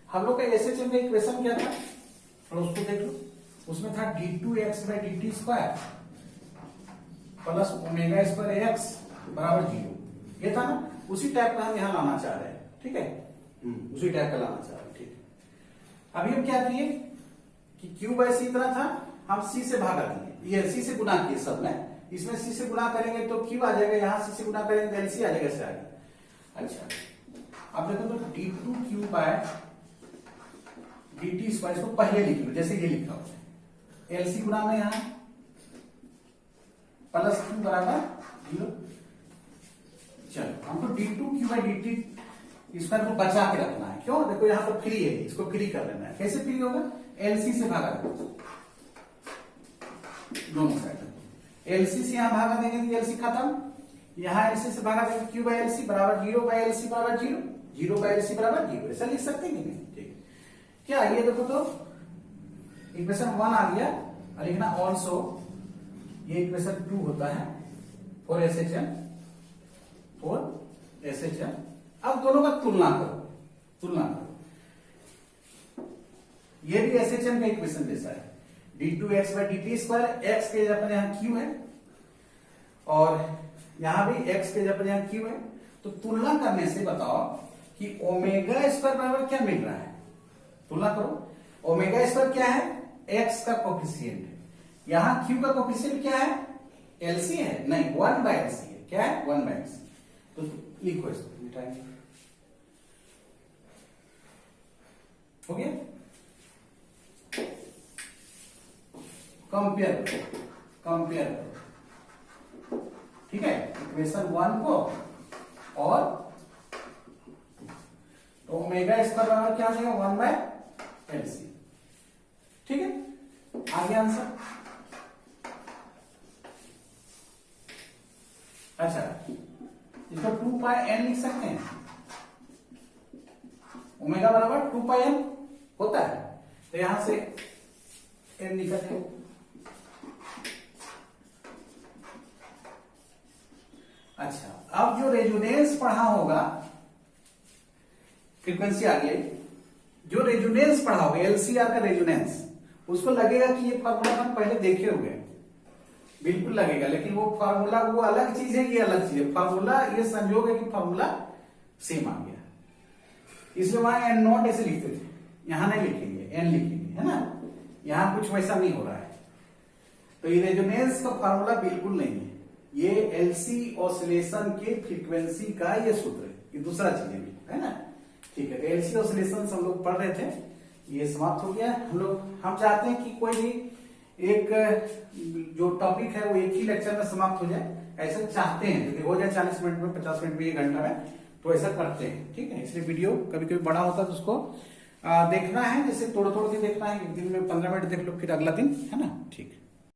हम लोग का एसएचएम का इक्वेशन क्या था, और उसको देख लो, उसमें था d2x by dt square plus omega square x बराबर 0। ये था ना, उसी टाइप का हम यहाँ लाना चाह रहे हैं, ठीक है, उसी टाइप का लाना चाह रहे हैं, ठीक है। अभी हम क्या किए कि क्यू बाय सी इतना था, हम सी से भागा दिए, ये सी से गुना किए सब में, इसमें सी से गुना करेंगे तो क्यू आ जाएगा, यहाँ सी से गुना करेंगे तो एलसी आ जाएगा, इससे आएगा। अच्छा अब देखो तो d2q बाय dt स्क्वायर, इसको पहले लिख लो जैसे ये लिखा हुआ है, एलसी गुना में यहाँ प्लस क्यू बराबर 0। चलो हमको d2q बाय dt स्क्वायर को बचा के रखना है, क्यों, देखो यहाँ पर फ्री है, इसको फ्री कर लेना है। कैसे फ्री होगा, एलसी से भागा दो दोनों साइड, एलसी से यहां भागा देंगे तो एलसी खत्म, यहां एलसी से भागा देंगे क्यू बाय एलसी बराबर 0 बाय एलसी बराबर 0, 0 बाय एलसी बराबर 0, ऐसा लिख सकते हैं नहीं, ठीक क्या, ये देखो तो इक्वेशन 1 आ गया, और लिखना ऑल्सो, ये इक्वेशन 2 होता है फॉर एसएचएम, फॉर एसएचएम। अब दोनों का तुलना करो, तुलना करो, ये भी एसएचएम का इक्वेशन जैसा है, d2x bye dt square, x के जगह पर यहाँ q है और यहां भी x के जगह पर यहाँ q है, तो तुलना करने से बताओ कि ओमेगा स्क्वायर बराबर क्या मिल रहा है, तुलना करो। ओमेगा स्क्वायर क्या है, x का कोफिशिएंट है, यहां q का कोफिशिएंट क्या है, LC है, नहीं 1 बाय LC है, क्या है 1 बाय LC, तो लिखो इसको, मिटाएंगे, हो गया। कंपेयर करो, कंपेयर करो, ठीक है, इक्वेशन 1 को और तो ओमेगा स्क्वायर बराबर क्या हो जाएगा 1 बाय एलसी, ठीक है, आ गया आंसर। अच्छा इसको 2 पाई एन लिख सकते हैं, ओमेगा बराबर 2 पाई एन होता है, तो यहां से एन लिखते हैं। अच्छा अब जो रेजोनेंस पढ़ा होगा, फ्रीक्वेंसी आ गई, जो रेजोनेंस पढ़ा होगा एलसीआर का रेजोनेंस, उसको लगेगा कि ये फार्मूला हम पहले देखे हुए, बिल्कुल लगेगा, लेकिन वो फार्मूला वो अलग चीज है, ये अलग चीज है, फार्मूला ये संयोग है कि फार्मूला सेम आ गया, इसलिए वहां एन नॉट ऐसे लिखते थे, यहां नहीं लिखेंगे, एन लिखेंगे, है ना, यहां कुछ वैसा नहीं हो रहा है। तो ये रेजोनेंस का फार्मूला बिल्कुल नहीं है, ये एलसी ऑसिलेशन के फ्रीक्वेंसी का ये सूत्र है, ये दूसरा चीज है ना, ठीक है। तो एलसी ऑसिलेशन हम लोग पढ़ रहे थे, ये समाप्त हो गया। हम चाहते हैं कि कोई भी एक जो टॉपिक है वो एक ही लेक्चर में समाप्त हो जाए, ऐसा चाहते हैं, क्योंकि हो जाए 40 मिनट में, 50 मिनट में, 1 घंटा में, तो ऐसा करते हैं, ठीक है। इसलिए वीडियो कभी कभी बड़ा होता है तो उसको देखना है, जैसे तोड़ तोड़ के देखना है, एक दिन में 15 मिनट देख लो, फिर अगला दिन, है ना, ठीक है।